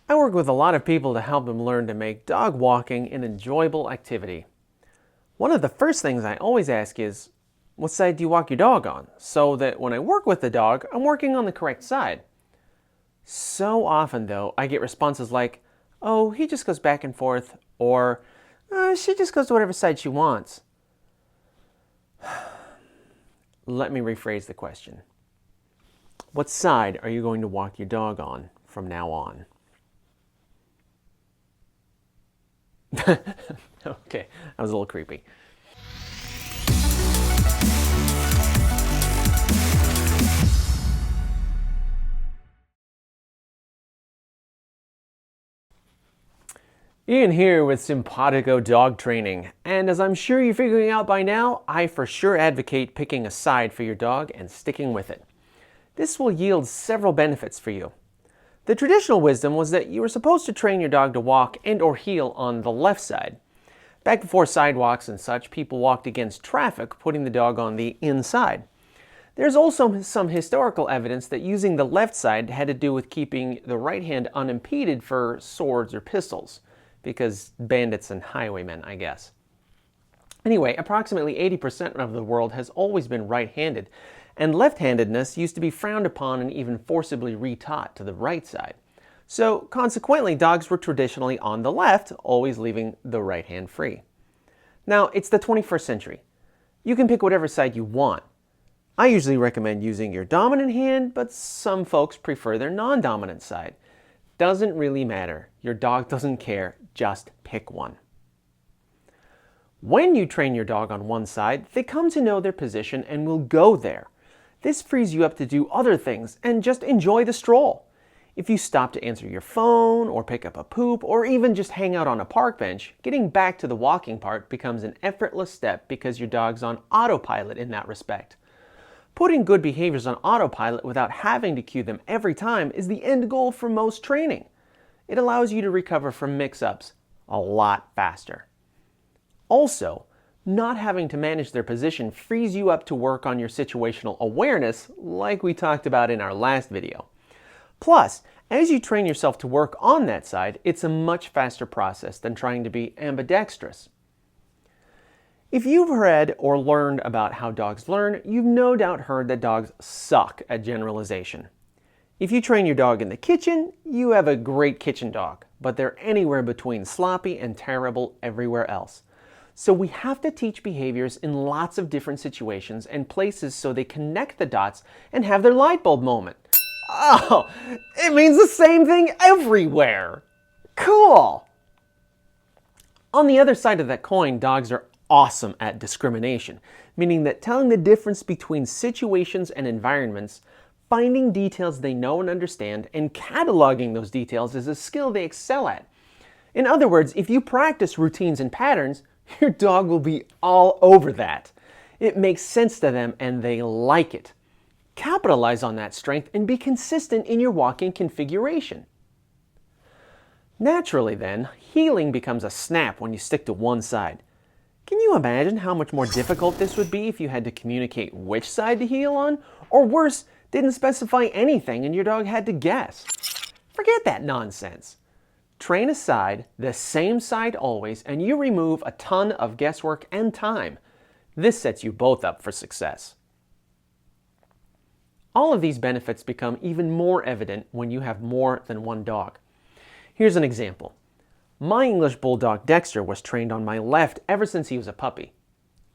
I work with a lot of people to help them learn to make dog walking an enjoyable activity. One of the first things I always ask is, what side do you walk your dog on? So that when I work with the dog, I'm working on the correct side. So often though, I get responses like, oh, he just goes back and forth, or she just goes to whatever side she wants. Let me rephrase the question. What side are you going to walk your dog on from now on? Okay, that was a little creepy. Ian here with Simpawtico Dog Training, and as I'm sure you're figuring out by now, I for sure advocate picking a side for your dog and sticking with it. This will yield several benefits for you. The traditional wisdom was that you were supposed to train your dog to walk and or heel on the left side. Back before sidewalks and such, people walked against traffic, putting the dog on the inside. There's also some historical evidence that using the left side had to do with keeping the right hand unimpeded for swords or pistols, because bandits and highwaymen, I guess. Anyway, approximately 80% of the world has always been right-handed, and left-handedness used to be frowned upon and even forcibly retaught to the right side. So consequently, dogs were traditionally on the left, always leaving the right hand free. Now, it's the 21st century. You can pick whatever side you want. I usually recommend using your dominant hand, but some folks prefer their non-dominant side. Doesn't really matter. Your dog doesn't care. Just pick one. When you train your dog on one side, they come to know their position and will go there. This frees you up to do other things and just enjoy the stroll. If you stop to answer your phone or pick up a poop or even just hang out on a park bench, getting back to the walking part becomes an effortless step because your dog's on autopilot in that respect. Putting good behaviors on autopilot without having to cue them every time is the end goal for most training. It allows you to recover from mix-ups a lot faster. Also, not having to manage their position frees you up to work on your situational awareness like we talked about in our last video. Plus, as you train yourself to work on that side, it's a much faster process than trying to be ambidextrous. If you've read or learned about how dogs learn, you've no doubt heard that dogs suck at generalization. If you train your dog in the kitchen, you have a great kitchen dog, but they're anywhere between sloppy and terrible everywhere else. So we have to teach behaviors in lots of different situations and places so they connect the dots and have their light bulb moment. Oh, it means the same thing everywhere. Cool. On the other side of that coin, dogs are awesome at discrimination, meaning that telling the difference between situations and environments, finding details they know and understand, and cataloging those details is a skill they excel at. In other words, if you practice routines and patterns, your dog will be all over that. It makes sense to them and they like it. Capitalize on that strength and be consistent in your walking configuration. Naturally then, heeling becomes a snap when you stick to one side. Can you imagine how much more difficult this would be if you had to communicate which side to heel on? Or worse, didn't specify anything and your dog had to guess? Forget that nonsense. Train a side, the same side always, and you remove a ton of guesswork and time. This sets you both up for success. All of these benefits become even more evident when you have more than one dog. Here's an example. My English Bulldog Dexter was trained on my left ever since he was a puppy.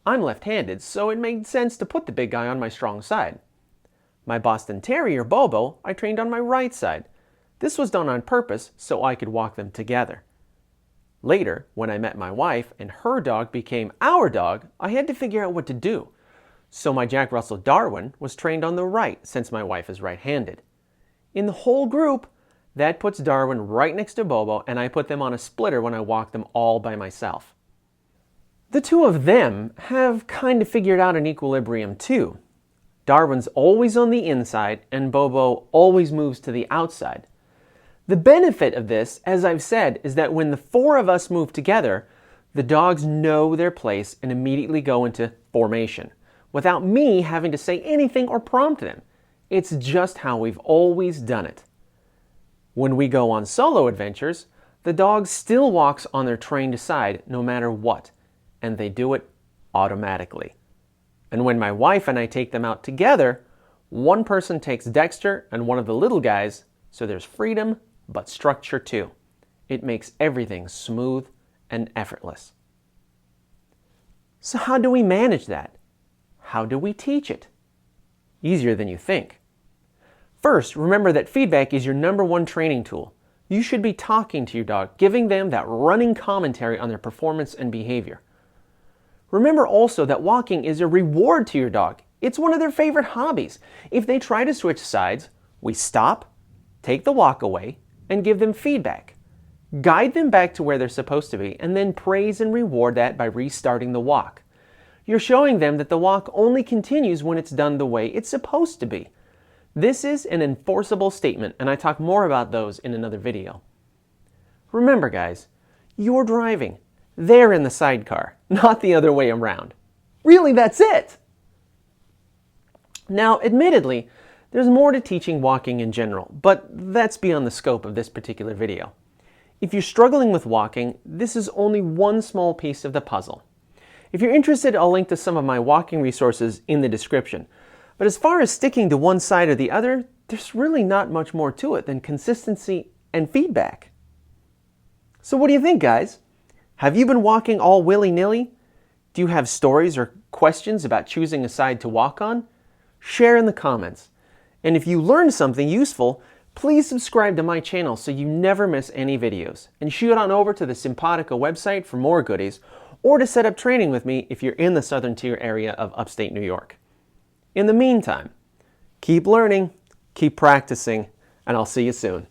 I'm left-handed, so it made sense to put the big guy on my strong side. My Boston Terrier Bobo I trained on my right side. This was done on purpose so I could walk them together. Later, when I met my wife and her dog became our dog, I had to figure out what to do. So my Jack Russell Darwin was trained on the right since my wife is right-handed. In the whole group, that puts Darwin right next to Bobo, and I put them on a splitter when I walk them all by myself. The two of them have kind of figured out an equilibrium too. Darwin's always on the inside and Bobo always moves to the outside. The benefit of this, as I've said, is that when the four of us move together, the dogs know their place and immediately go into formation, without me having to say anything or prompt them. It's just how we've always done it. When we go on solo adventures, the dog still walks on their trained side no matter what, and they do it automatically. And when my wife and I take them out together, one person takes Dexter and one of the little guys, so there's freedom but structure too. It makes everything smooth and effortless. So how do we manage that? How do we teach it? Easier than you think. First, remember that feedback is your #1 training tool. You should be talking to your dog, giving them that running commentary on their performance and behavior. Remember also that walking is a reward to your dog. It's one of their favorite hobbies. If they try to switch sides, we stop, take the walk away, and give them feedback. Guide them back to where they're supposed to be, and then praise and reward that by restarting the walk. You're showing them that the walk only continues when it's done the way it's supposed to be. This is an enforceable statement, and I talk more about those in another video. Remember guys, you're driving. They're in the sidecar, not the other way around. Really, that's it! Now, admittedly, there's more to teaching walking in general, but that's beyond the scope of this particular video. If you're struggling with walking, this is only one small piece of the puzzle. If you're interested, I'll link to some of my walking resources in the description. But as far as sticking to one side or the other, there's really not much more to it than consistency and feedback. So what do you think, guys? Have you been walking all willy-nilly? Do you have stories or questions about choosing a side to walk on? Share in the comments. And if you learned something useful, please subscribe to my channel so you never miss any videos. And shoot on over to the Simpawtico website for more goodies, or to set up training with me if you're in the southern tier area of upstate New York. In the meantime, keep learning, keep practicing, and I'll see you soon.